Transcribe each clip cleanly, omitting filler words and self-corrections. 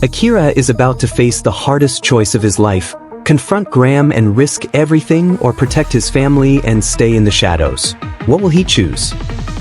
Akira is about to face the hardest choice of his life: confront Graham and risk everything, or protect his family and stay in the shadows. What will he choose?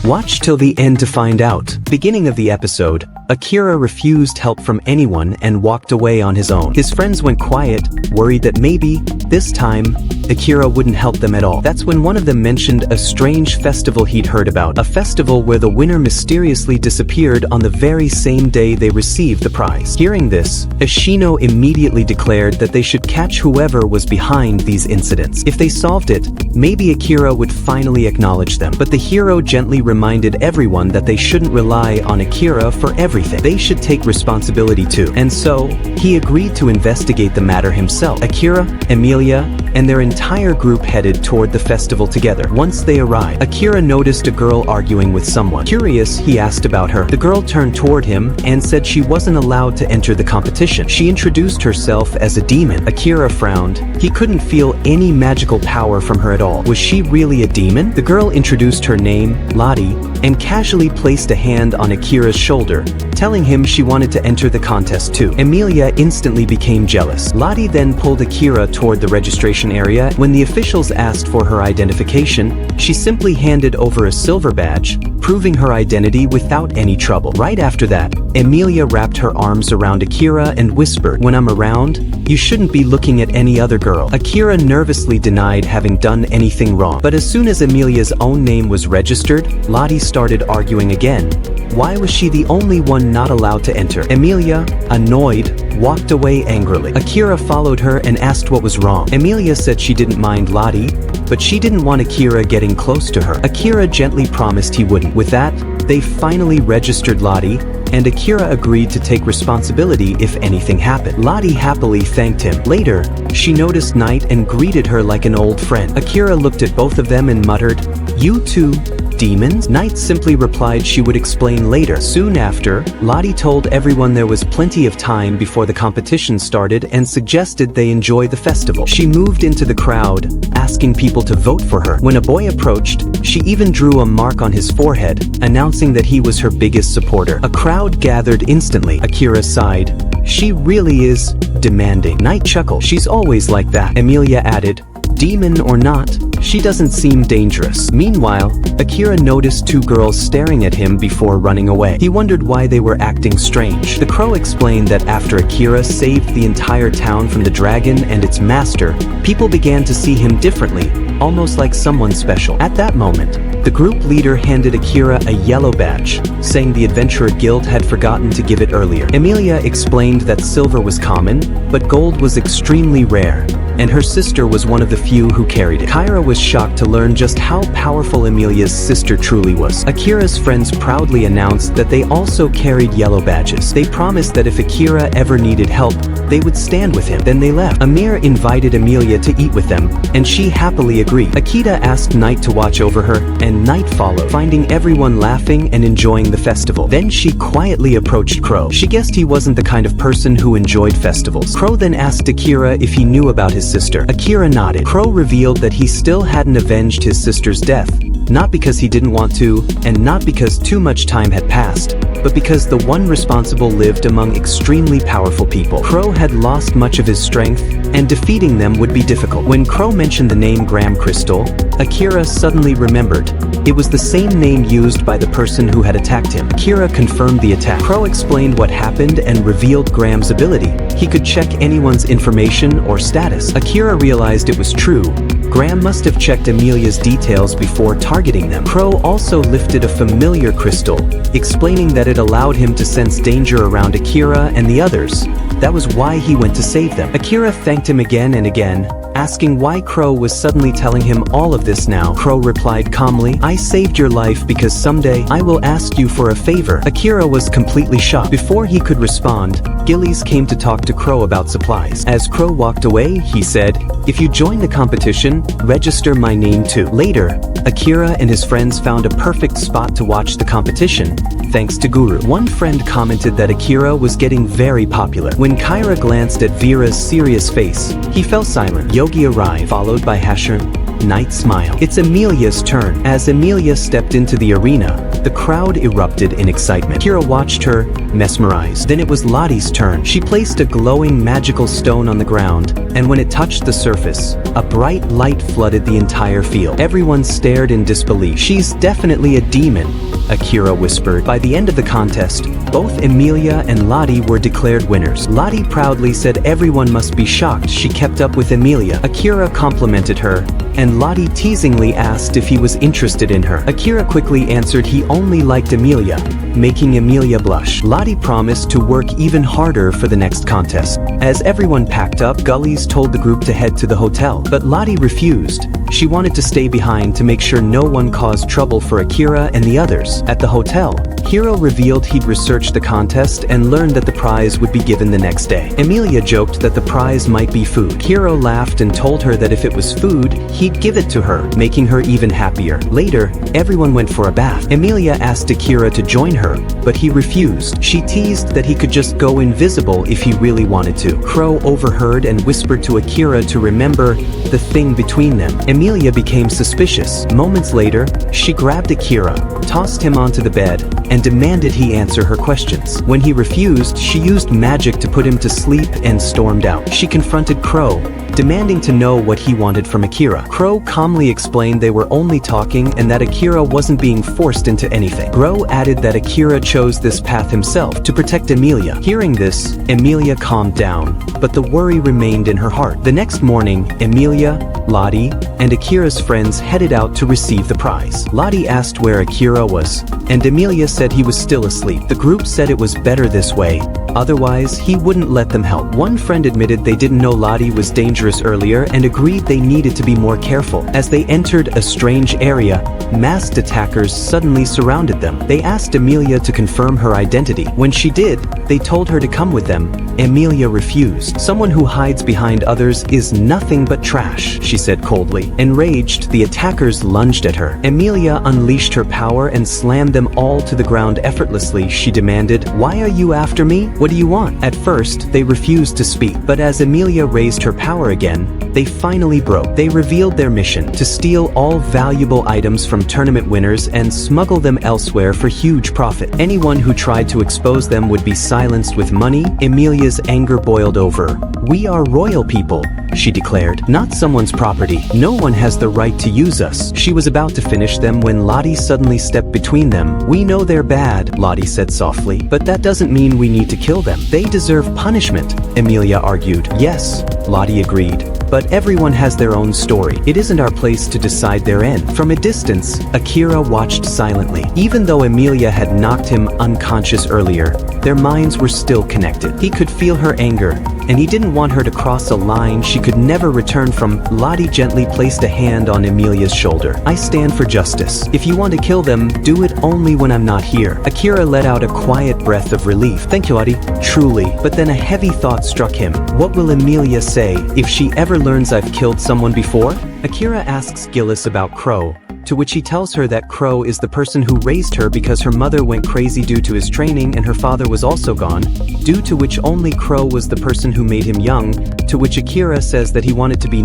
Watch till the end to find out. Beginning of the episode, Akira refused help from anyone and walked away on his own. His friends went quiet, worried that maybe, this time, Akira wouldn't help them at all. That's when one of them mentioned a strange festival he'd heard about. A festival where the winner mysteriously disappeared on the very same day they received the prize. Hearing this, Ashino immediately declared that they should catch whoever was behind these incidents. If they solved it, maybe Akira would finally acknowledge them. But the hero gently reminded everyone that they shouldn't rely on Akira for everything. They should take responsibility too. And so, he agreed to investigate the matter himself. Akira, Amelia, and their entire group headed toward the festival together. Once they arrived, Akira noticed a girl arguing with someone. Curious, he asked about her. The girl turned toward him and said she wasn't allowed to enter the competition. She introduced herself as a demon. Akira frowned. He couldn't feel any magical power from her at all. Was she really a demon? The girl introduced her name, Lottie, and casually placed a hand on Akira's shoulder, telling him she wanted to enter the contest too. Amelia instantly became jealous. Lottie then pulled Akira toward the registration area. When the officials asked for her identification, she simply handed over a silver badge, proving her identity without any trouble. Right after that, Amelia wrapped her arms around Akira and whispered, "When I'm around, you shouldn't be looking at any other girl." Akira nervously denied having done anything wrong. But as soon as Amelia's own name was registered, Lottie started arguing again. Why was she the only one not allowed to enter? Amelia, annoyed, walked away angrily. Akira followed her and asked what was wrong. Amelia said she didn't mind Lottie, but she didn't want Akira getting close to her. Akira gently promised he wouldn't. With that, they finally registered Lottie, and Akira agreed to take responsibility if anything happened. Lottie happily thanked him. Later, she noticed Knight and greeted her like an old friend. Akira looked at both of them and muttered, "You two demons?" Knight simply replied she would explain later. Soon after, Lottie told everyone there was plenty of time before the competition started and suggested they enjoy the festival. She moved into the crowd, asking people to vote for her. When a boy approached, she even drew a mark on his forehead, announcing that he was her biggest supporter. A crowd gathered instantly. Akira sighed. "She really is demanding." Knight chuckled. "She's always like that." Amelia added, "Demon or not, she doesn't seem dangerous." Meanwhile, Akira noticed two girls staring at him before running away. He wondered why they were acting strange. The crow explained that after Akira saved the entire town from the dragon and its master, people began to see him differently, almost like someone special. At that moment, the group leader handed Akira a yellow badge, saying the Adventurer Guild had forgotten to give it earlier. Amelia explained that silver was common, but gold was extremely rare, and her sister was one of the few who carried it. Kyra was shocked to learn just how powerful Amelia's sister truly was. Akira's friends proudly announced that they also carried yellow badges. They promised that if Akira ever needed help, they would stand with him. Then they left. Amir invited Amelia to eat with them, and she happily agreed. Akita asked Knight to watch over her, and Knight followed, finding everyone laughing and enjoying the festival. Then she quietly approached Crow. She guessed he wasn't the kind of person who enjoyed festivals. Crow then asked Akira if he knew about his sister. Akira nodded. Crow revealed that he still hadn't avenged his sister's death, not because he didn't want to, and not because too much time had passed, but because the one responsible lived among extremely powerful people. Crow had lost much of his strength, and defeating them would be difficult. When Crow mentioned the name Graham Crystal, Akira suddenly remembered. It was the same name used by the person who had attacked him. Akira confirmed the attack. Crow explained what happened and revealed Graham's ability. He could check anyone's information or status. Akira realized it was true. Graham must have checked Amelia's details before targeting them. Crow also lifted a familiar crystal, explaining that it allowed him to sense danger around Akira and the others. That was why he went to save them. Akira thanked him again and again, asking why Crow was suddenly telling him all of this now. Crow replied calmly, "I saved your life because someday I will ask you for a favor." Akira was completely shocked. Before he could respond, Gillies came to talk to Crow about supplies. As Crow walked away, he said, "If you join the competition, register my name too." Later, Akira and his friends found a perfect spot to watch the competition, thanks to Guru. One friend commented that Akira was getting very popular. When Kyra glanced at Vera's serious face, he fell silent. Yogi arrived, followed by Hashim, Knight smiled. It's Amelia's turn. As Amelia stepped into the arena, the crowd erupted in excitement. Akira watched her, mesmerized. Then it was Lottie's turn. She placed a glowing magical stone on the ground, and when it touched the surface, a bright light flooded the entire field. Everyone stared in disbelief. She's definitely a demon, Akira whispered. By the end of the contest, both Amelia and Lottie were declared winners. Lottie proudly said everyone must be shocked she kept up with Amelia. Akira complimented her, and Lottie teasingly asked if he was interested in her. Akira quickly answered he only liked Amelia, making Amelia blush. Lottie promised to work even harder for the next contest. As everyone packed up, Gullies told the group to head to the hotel, but Lottie refused. She wanted to stay behind to make sure no one caused trouble for Akira and the others. At the hotel, Hiro revealed he'd researched the contest and learned that the prize would be given the next day. Amelia joked that the prize might be food. Hiro laughed and told her that if it was food, he'd give it to her, making her even happier. Later, everyone went for a bath. Amelia asked Akira to join her, but he refused. She teased that he could just go invisible if he really wanted to. Crow overheard and whispered to Akira to remember the thing between them. Amelia became suspicious. Moments later, she grabbed Akira, tossed him onto the bed, and demanded he answer her questions. When he refused, she used magic to put him to sleep and stormed out. She confronted Crow, demanding to know what he wanted from Akira. Crow calmly explained they were only talking and that Akira wasn't being forced into anything. Crow added that Akira chose this path himself to protect Amelia. Hearing this, Amelia calmed down, but the worry remained in her heart. The next morning, Amelia, Lottie, and Akira's friends headed out to receive the prize. Lottie asked where Akira was, and Amelia said he was still asleep. The group said it was better this way, otherwise he wouldn't let them help. One friend admitted they didn't know Lottie was dangerous earlier and agreed they needed to be more careful. As they entered a strange area, masked attackers suddenly surrounded them. They asked Amelia to confirm her identity. When she did, they told her to come with them. Amelia refused. Someone who hides behind others is nothing but trash, she said coldly. Enraged, the attackers lunged at her. Amelia unleashed her power and slammed them all to the ground effortlessly. She demanded, "Why are you after me? What do you want?" At first, they refused to speak, but as Amelia raised her power again, they finally broke. They revealed their mission: to steal all valuable items from tournament winners and smuggle them elsewhere for huge profit. Anyone who tried to expose them would be silenced with money. Amelia's anger boiled over. "We are royal people," she declared, "not someone's property. No one has the right to use us." She was about to finish them when Lottie suddenly stepped between them. "We know they're bad," Lottie said softly, "but that doesn't mean we need to kill them. They deserve punishment," Amelia argued. "Yes," Lottie agreed, "but everyone has their own story. It isn't our place to decide their end." From a distance, Akira watched silently. Even though Amelia had knocked him unconscious earlier, their minds were still connected. He could feel her anger, and he didn't want her to cross a line she could never return from. Lottie gently placed a hand on Amelia's shoulder. "I stand for justice. If you want to kill them, do it only when I'm not here." Akira let out a quiet breath of relief. "Thank you, Lottie. Truly." But then a heavy thought struck him. What will Amelia say if she ever learns I've killed someone before? Akira asks Gillis about Crow, to which he tells her that Crow is the person who raised her because her mother went crazy due to his training and her father was also gone, due to which only Crow was the person who made him young, to which Akira says that he wanted to be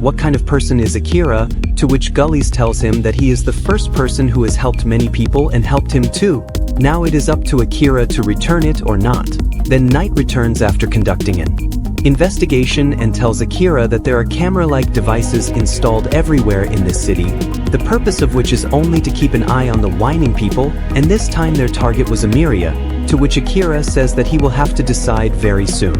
what kind of person is Akira, to which Gullies tells him that he is the first person who has helped many people and helped him too. Now it is up to Akira to return it or not. Then Knight returns after conducting an investigation and tells Akira that there are camera-like devices installed everywhere in this city, the purpose of which is only to keep an eye on the whining people, and this time their target was Amelia, to which Akira says that he will have to decide very soon.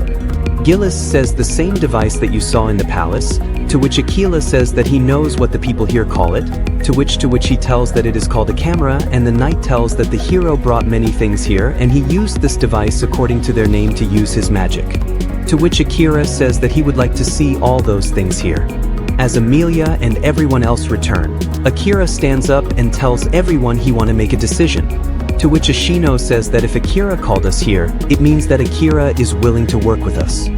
Gillis says the same device that you saw in the palace, to which Akira says that he knows what the people here call it, to which he tells that it is called a camera, and the Knight tells that the hero brought many things here and he used this device according to their name to use his magic. To which Akira says that he would like to see all those things here. As Amelia and everyone else return, Akira stands up and tells everyone he wants to make a decision. To which Ashino says that if Akira called us here, it means that Akira is willing to work with us.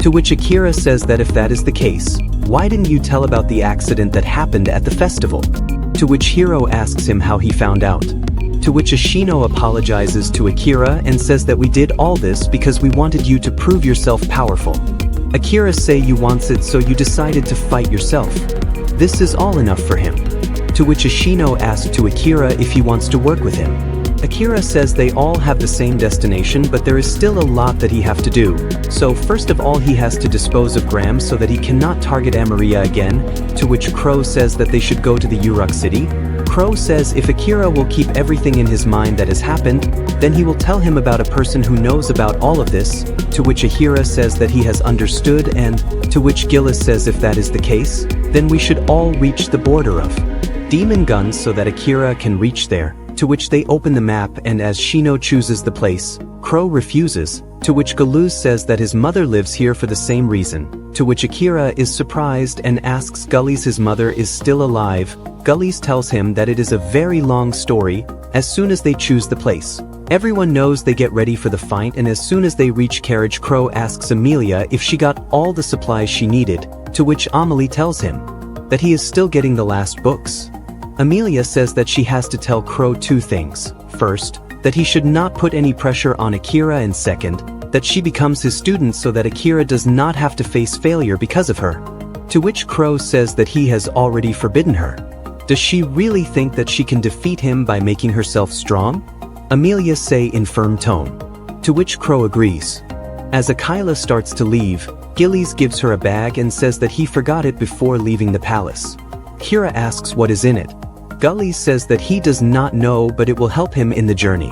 To which Akira says that if that is the case, why didn't you tell about the accident that happened at the festival? To which Hiro asks him how he found out. To which Ashino apologizes to Akira and says that we did all this because we wanted you to prove yourself powerful. Akira say you wants it so you decided to fight yourself. if this is all enough for him. To which Ashino asks to Akira if he wants to work with him. Akira says they all have the same destination, but there is still a lot that he have to do. So first of all he has to dispose of Graham so that he cannot target Amelia again, to which Crow says that they should go to the Uruk city. Crow says if Akira will keep everything in his mind that has happened, then he will tell him about a person who knows about all of this, to which Akira says that he has understood, and to which Gillis says if that is the case, then we should all reach the border of Demon Guns so that Akira can reach there. To which they open the map, and as Shino chooses the place, Crow refuses, to which Galuz says that his mother lives here for the same reason, to which Akira is surprised and asks Gullies his mother is still alive. Gullies tells him that it is a very long story. As soon as they choose the place, everyone knows they get ready for the fight, and as soon as they reach carriage, Crow asks Amelia if she got all the supplies she needed, to which Amelie tells him that he is still getting the last books. Amelia says that she has to tell Crow two things. First, that he should not put any pressure on Akira, and second, that she becomes his student so that Akira does not have to face failure because of her. To which Crow says that he has already forbidden her. Does she really think that she can defeat him by making herself strong? Amelia say in firm tone. To which Crow agrees. As Akila starts to leave, Gillies gives her a bag and says that he forgot it before leaving the palace. Akira asks what is in it. Gullies says that he does not know, but it will help him in the journey.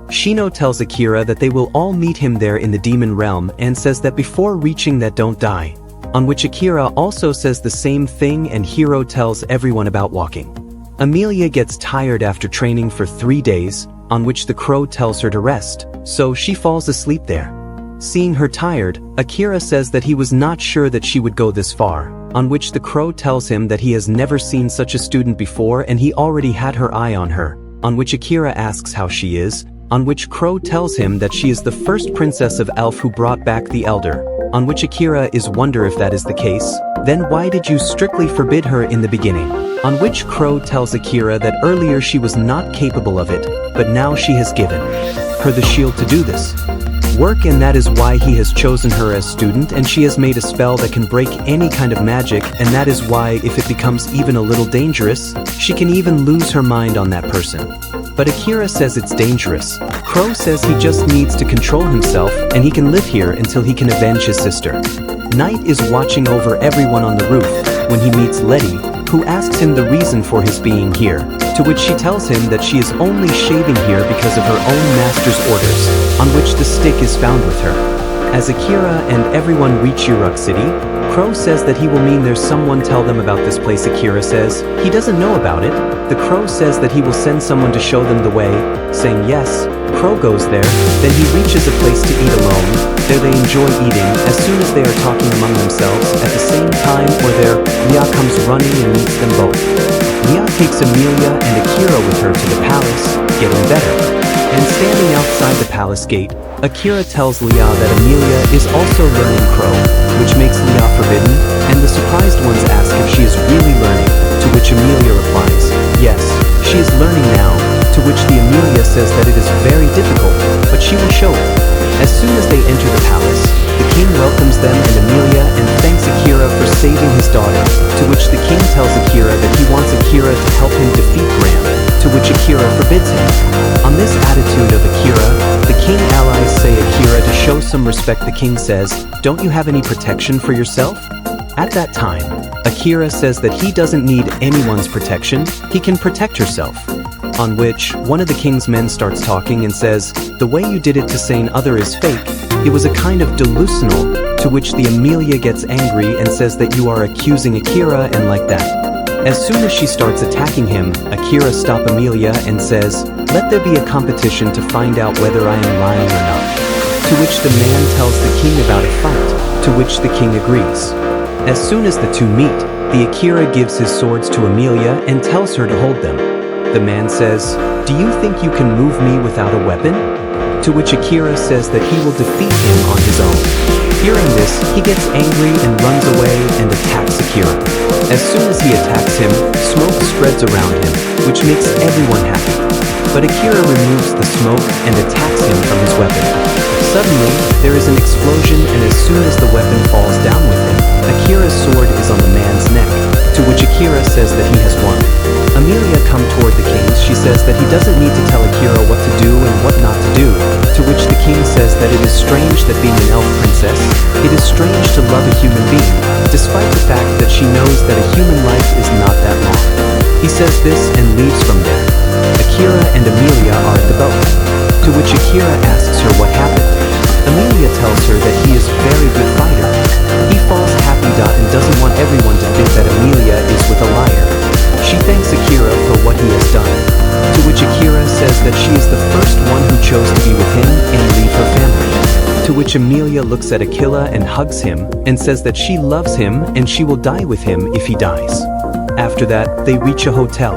Shino tells Akira that they will all meet him there in the demon realm, and says that before reaching that don't die. On which Akira also says the same thing, and Hiro tells everyone about walking. Amelia gets tired after training for 3 days, on which the Crow tells her to rest, so she falls asleep there. Seeing her tired, Akira says that he was not sure that she would go this far, on which the Crow tells him that he has never seen such a student before and he already had her eye on her, on which Akira asks how she is, on which Crow tells him that she is the first princess of Elf who brought back the Elder, on which Akira is wonder if that is the case, then why did you strictly forbid her in the beginning? On which Crow tells Akira that earlier she was not capable of it, but now she has given her the shield to do this work, and that is why he has chosen her as student, and she has made a spell that can break any kind of magic, and that is why if it becomes even a little dangerous, she can even lose her mind on that person. But Akira says it's dangerous. Crow says he just needs to control himself and he can live here until he can avenge his sister. Night is watching over everyone on the roof when he meets Letty, who asks him the reason for his being here, to which she tells him that she is only shaving here because of her own master's orders, on which the stick is found with her. As Akira and everyone reach Uruk City, Crow says that he will mean there's someone tell them about this place. Akira says he doesn't know about it. The Crow says that he will send someone to show them the way, saying yes. Crow goes there, then he reaches a place to eat alone. There they enjoy eating as soon as they are talking among themselves. At the same time where there, Lia comes running and meets them both. Lia takes Amelia and Akira with her to the palace, getting better. And standing outside the palace gate, Akira tells Lia that Amelia is also learning Crow, which makes Lia forbidden, and the surprised ones ask if she is really learning, to which Amelia replies, yes, she is learning now, to which the Amelia says that it is very difficult, but she will show it. As soon as they enter the palace, the king welcomes them and Amelia and thanks Akira for saving his daughter, to which the king tells Akira that he wants Akira to help him defeat Graham, to which Akira forbids him. On this attitude of Akira, the king allies say Akira to show some respect. The king says, don't you have any protection for yourself? At that time, Akira says that he doesn't need anyone's protection, he can protect herself. On which, one of the king's men starts talking and says, the way you did it to saying other is fake, it was a kind of delusional, to which the Amelia gets angry and says that you are accusing Akira and like that. As soon as she starts attacking him, Akira stops Amelia and says, let there be a competition to find out whether I am lying or not. To which the man tells the king about a fight, to which the king agrees. As soon as the two meet, the Akira gives his swords to Amelia and tells her to hold them. The man says, do you think you can move me without a weapon? To which Akira says that he will defeat him on his own. Hearing this, he gets angry and runs away and attacks Akira. As soon as he attacks him, smoke spreads around him, which makes everyone happy. But Akira removes the smoke and attacks him from his weapon. Suddenly, there is an explosion, and as soon as the weapon falls down with him, Akira's sword is on the man's neck, to which Akira says that he has won. Amelia comes toward the king. She says that he doesn't need to tell Akira what to do and what not to do, to which the king says that it is strange that being an elf princess, it is strange to love a human being, despite the fact that she knows that a human life is not that long. He says this and leaves from there. Akira and Amelia are at the boat, to which Akira asks her what happened. Amelia tells her that he is a very good fighter. He falls happy and doesn't want everyone to think that Amelia is with a liar. She thanks Akira for what he has done, to which Akira says that she is the first one who chose to be with him and leave her family. To which Amelia looks at Akira and hugs him and says that she loves him and she will die with him if he dies. After that, they reach a hotel.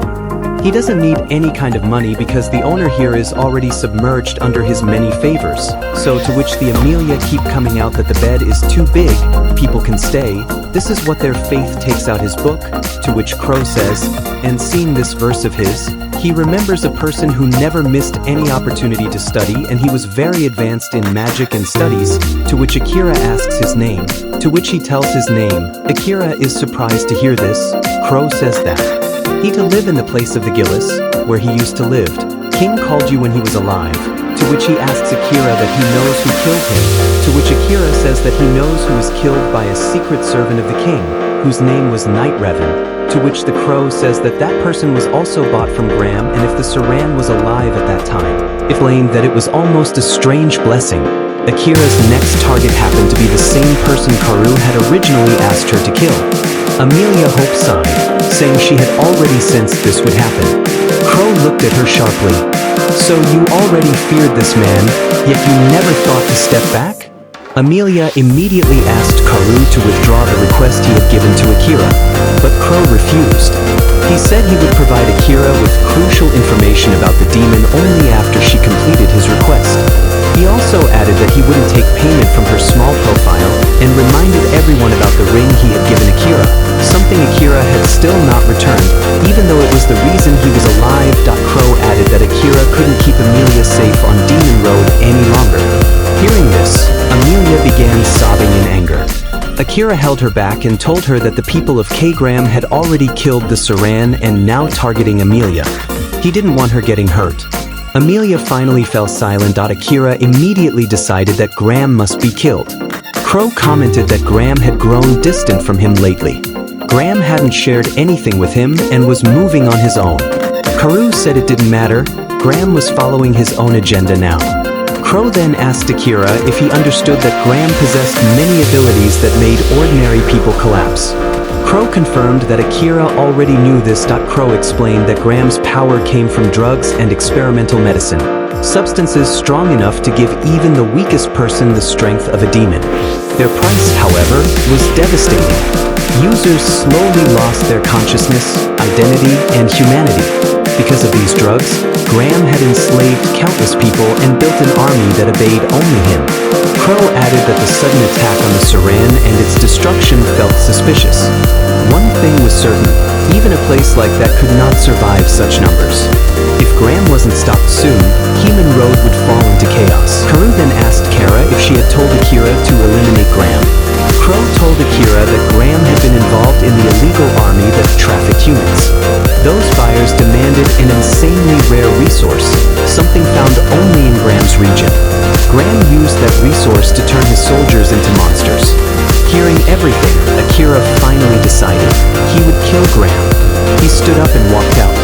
He doesn't need any kind of money because the owner here is already submerged under his many favors. So to which the Amelia keep coming out that the bed is too big, people can stay. This is what their faith takes out his book, to which Crow says, and seeing this verse of his, he remembers a person who never missed any opportunity to study and he was very advanced in magic and studies, to which Akira asks his name, to which he tells his name. Akira is surprised to hear this. Crow says that he to live in the place of the Gillis, where he used to live. King called you when he was alive, to which he asks Akira that he knows who killed him, to which Akira says that he knows who was killed by a secret servant of the king, whose name was Night Revan, to which the Crow says that that person was also bought from Graham, and if the Saran was alive at that time, explained that it was almost a strange blessing. Akira's next target happened to be the same person Karu had originally asked her to kill. Amelia Hope sighed, saying she had already sensed this would happen. Crow looked at her sharply. So you already feared this man, yet you never thought to step back? Amelia immediately asked Karu to withdraw the request he had given to Akira, but Crow refused. He said he would provide Akira with crucial information about the demon only after she completed his request. He also added that he wouldn't take payment from her small profile and reminded everyone about the ring he had given Akira, something Akira had still not returned, even though it was the reason he was alive. Crow added that Akira couldn't keep Amelia safe on Demon Road any longer. Hearing this, Amelia began sobbing in anger. Akira held her back and told her that the people of K-Gram had already killed the Saran and now targeting Amelia. He didn't want her getting hurt. Amelia finally fell silent. Akira immediately decided that Graham must be killed. Crow commented that Graham had grown distant from him lately. Graham hadn't shared anything with him and was moving on his own. Karu said it didn't matter, Graham was following his own agenda now. Crow then asked Akira if he understood that Graham possessed many abilities that made ordinary people collapse. Crow confirmed that Akira already knew this. Crow explained that Graham's power came from drugs and experimental medicine, substances strong enough to give even the weakest person the strength of a demon. Their price, however, was devastating. Users slowly lost their consciousness, identity, and humanity. Because of these drugs, Graham had enslaved countless people and built an army that obeyed only him. Crow added that the sudden attack on the Saran and its destruction felt suspicious. One thing was certain, even a place like that could not survive such numbers. If Graham wasn't stopped soon, Human Road would fall into chaos. Karu then asked Kara if she had told Akira to eliminate Graham. Crow told Akira that Graham had been involved in the illegal army that trafficked humans. Those buyers demanded an insanely rare resource, something found only in Graham's region. Graham used that resource to turn his soldiers into monsters. Hearing everything, Akira finally decided he would kill Graham. He stood up and walked out.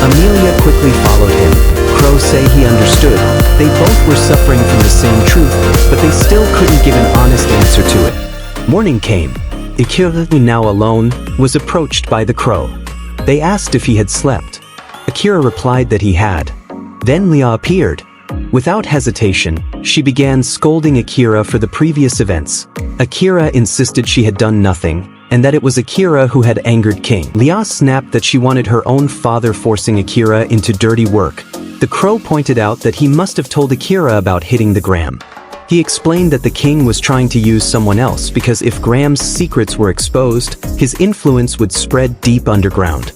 Amelia quickly followed him. Crow say he understood. They both were suffering from the same truth, but they still couldn't give an honest answer to it. Morning came. Akira, now alone, was approached by the Crow. They asked if he had slept. Akira replied that he had. Then Leah appeared. Without hesitation, she began scolding Akira for the previous events. Akira insisted she had done nothing, and that it was Akira who had angered King. Leah snapped that she wanted her own father forcing Akira into dirty work. The Crow pointed out that he must have told Akira about hitting the Graham. He explained that the king was trying to use someone else because if Graham's secrets were exposed, his influence would spread deep underground.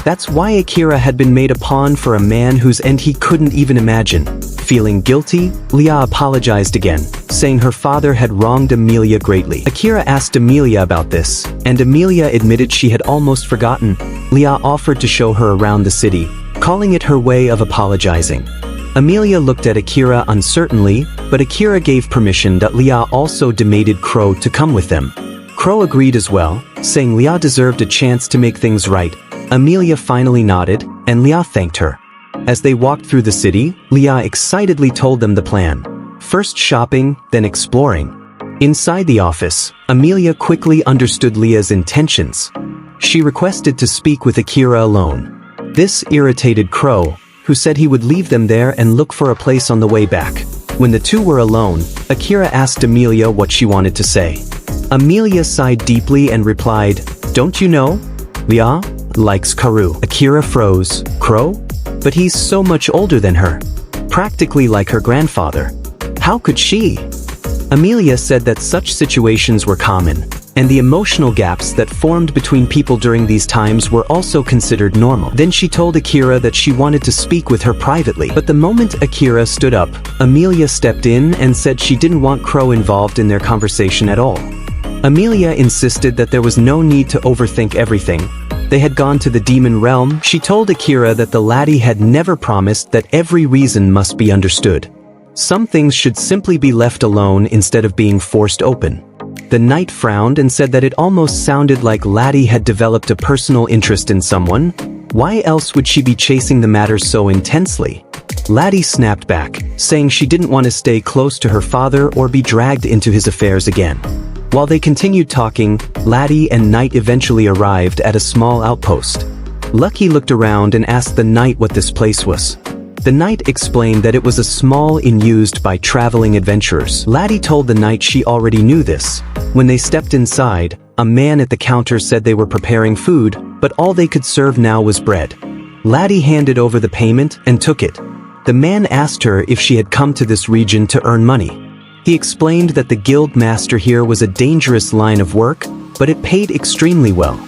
That's why Akira had been made a pawn for a man whose end he couldn't even imagine. Feeling guilty, Leah apologized again, saying her father had wronged Amelia greatly. Akira asked Amelia about this, and Amelia admitted she had almost forgotten. Leah offered to show her around the city, calling it her way of apologizing. Amelia looked at Akira uncertainly, but Akira gave permission that Leah also demanded Crow to come with them. Crow agreed as well, saying Leah deserved a chance to make things right. Amelia finally nodded, and Leah thanked her. As they walked through the city, Leah excitedly told them the plan. First shopping, then exploring. Inside the office, Amelia quickly understood Leah's intentions. She requested to speak with Akira alone. This irritated Crow, who said he would leave them there and look for a place on the way back. When the two were alone, Akira asked Amelia what she wanted to say. Amelia sighed deeply and replied, "Don't you know? Leah likes Karu." Akira froze. Crow? But he's so much older than her. Practically like her grandfather. How could she? Amelia said that such situations were common, and the emotional gaps that formed between people during these times were also considered normal. Then she told Akira that she wanted to speak with her privately. But the moment Akira stood up, Amelia stepped in and said she didn't want Crow involved in their conversation at all. Amelia insisted that there was no need to overthink everything. They had gone to the demon realm. She told Akira that the laddie had never promised that every reason must be understood. Some things should simply be left alone instead of being forced open. The knight frowned and said that it almost sounded like Laddie had developed a personal interest in someone. Why else would she be chasing the matter so intensely? Laddie snapped back, saying she didn't want to stay close to her father or be dragged into his affairs again. While they continued talking, Laddie and Knight eventually arrived at a small outpost. Lucky looked around and asked the Knight what this place was. The Knight explained that it was a small inn used by traveling adventurers. Laddie told the Knight she already knew this. When they stepped inside, a man at the counter said they were preparing food, but all they could serve now was bread. Laddie handed over the payment and took it. The man asked her if she had come to this region to earn money. He explained that the guild master here was a dangerous line of work, but it paid extremely well.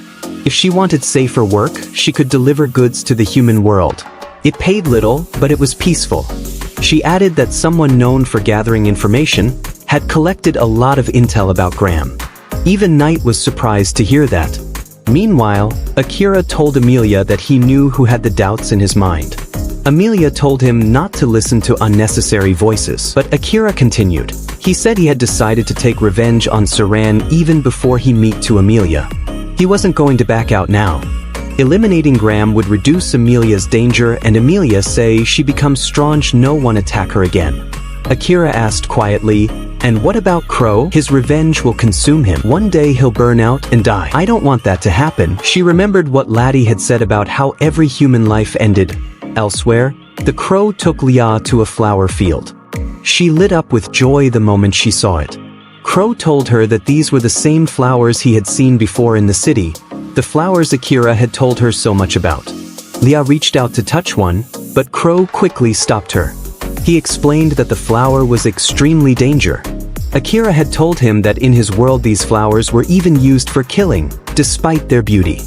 If she wanted safer work, she could deliver goods to the human world. It paid little, but it was peaceful. She added that someone known for gathering information had collected a lot of intel about Graham. Even Knight was surprised to hear that. Meanwhile, Akira told Amelia that he knew who had the doubts in his mind. Amelia told him not to listen to unnecessary voices, but Akira continued. He said he had decided to take revenge on Saran even before he met to Amelia. He wasn't going to back out now. Eliminating Graham would reduce Amelia's danger, and Amelia say she becomes strong, no one attack her again. Akira asked quietly, "And what about Crow? His revenge will consume him. One day he'll burn out and die. I don't want that to happen." She remembered what Laddie had said about how every human life ended. Elsewhere, the Crow took Leah to a flower field. She lit up with joy the moment she saw it. Crow told her that these were the same flowers he had seen before in the city, the flowers Akira had told her so much about. Leah reached out to touch one, but Crow quickly stopped her. He explained that the flower was extremely dangerous. Akira had told him that in his world these flowers were even used for killing, despite their beauty.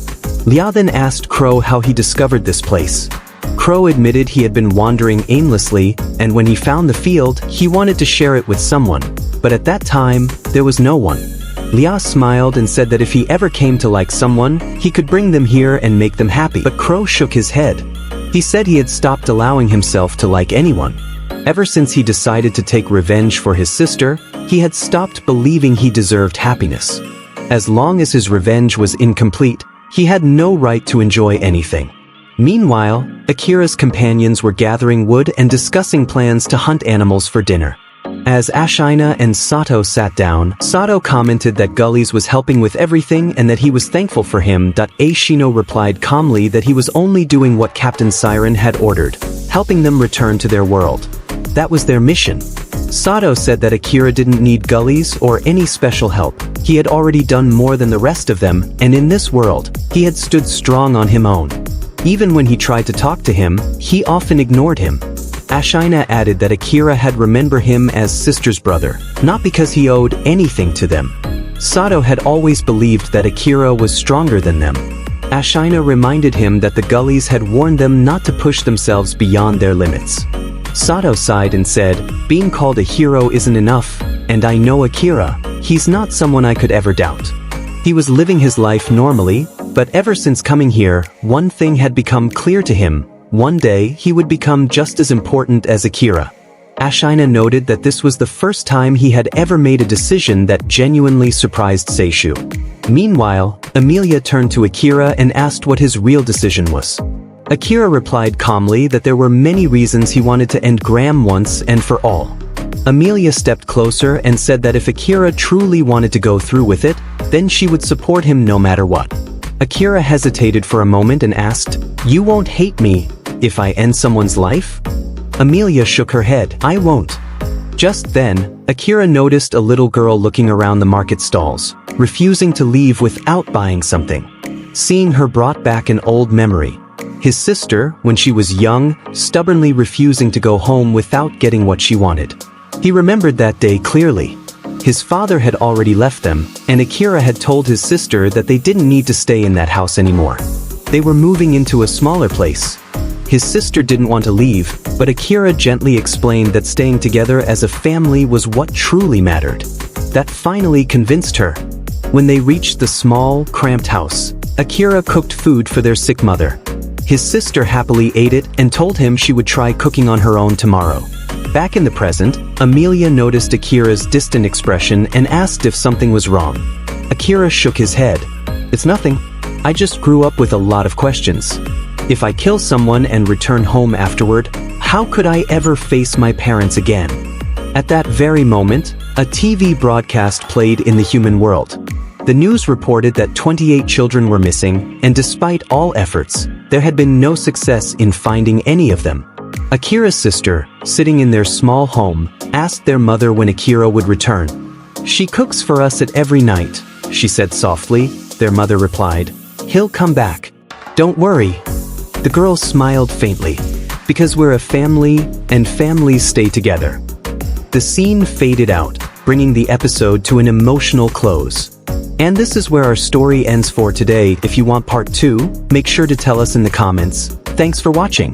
Leah then asked Crow how he discovered this place. Crow admitted he had been wandering aimlessly, and when he found the field, he wanted to share it with someone. But at that time, there was no one. Leah smiled and said that if he ever came to like someone, he could bring them here and make them happy. But Crow shook his head. He said he had stopped allowing himself to like anyone. Ever since he decided to take revenge for his sister, he had stopped believing he deserved happiness. As long as his revenge was incomplete, he had no right to enjoy anything. Meanwhile, Akira's companions were gathering wood and discussing plans to hunt animals for dinner. As Ashina and Sato sat down, Sato commented that Gullies was helping with everything and that he was thankful for him. Ashino replied calmly that he was only doing what Captain Siren had ordered, helping them return to their world. That was their mission. Sato said that Akira didn't need Gullies or any special help. He had already done more than the rest of them, and in this world, he had stood strong on his own. Even when he tried to talk to him, he often ignored him. Ashina added that Akira had remembered him as sister's brother, not because he owed anything to them. Sato had always believed that Akira was stronger than them. Ashina reminded him that the Gullies had warned them not to push themselves beyond their limits. Sato sighed and said, "Being called a hero isn't enough, and I know Akira. He's not someone I could ever doubt." He was living his life normally, but ever since coming here, one thing had become clear to him. One day, he would become just as important as Akira. Ashina noted that this was the first time he had ever made a decision that genuinely surprised Seishu. Meanwhile, Amelia turned to Akira and asked what his real decision was. Akira replied calmly that there were many reasons he wanted to end Graham once and for all. Amelia stepped closer and said that if Akira truly wanted to go through with it, then she would support him no matter what. Akira hesitated for a moment and asked, "You won't hate me if I end someone's life?" Amelia shook her head. "I won't." Just then, Akira noticed a little girl looking around the market stalls, refusing to leave without buying something. Seeing her brought back an old memory. His sister, when she was young, stubbornly refusing to go home without getting what she wanted. He remembered that day clearly. His father had already left them, and Akira had told his sister that they didn't need to stay in that house anymore. They were moving into a smaller place. His sister didn't want to leave, but Akira gently explained that staying together as a family was what truly mattered. That finally convinced her. When they reached the small, cramped house, Akira cooked food for their sick mother. His sister happily ate it and told him she would try cooking on her own tomorrow. Back in the present, Amelia noticed Akira's distant expression and asked if something was wrong. Akira shook his head. "It's nothing. I just grew up with a lot of questions. If I kill someone and return home afterward, how could I ever face my parents again?" At that very moment, a TV broadcast played in the human world. The news reported that 28 children were missing, and despite all efforts, there had been no success in finding any of them. Akira's sister, sitting in their small home, asked their mother when Akira would return. "She cooks for us at every night," she said softly. Their mother replied, "He'll come back. Don't worry." The girl smiled faintly. "Because we're a family, and families stay together." The scene faded out, bringing the episode to an emotional close. And this is where our story ends for today. If you want part 2, make sure to tell us in the comments. Thanks for watching.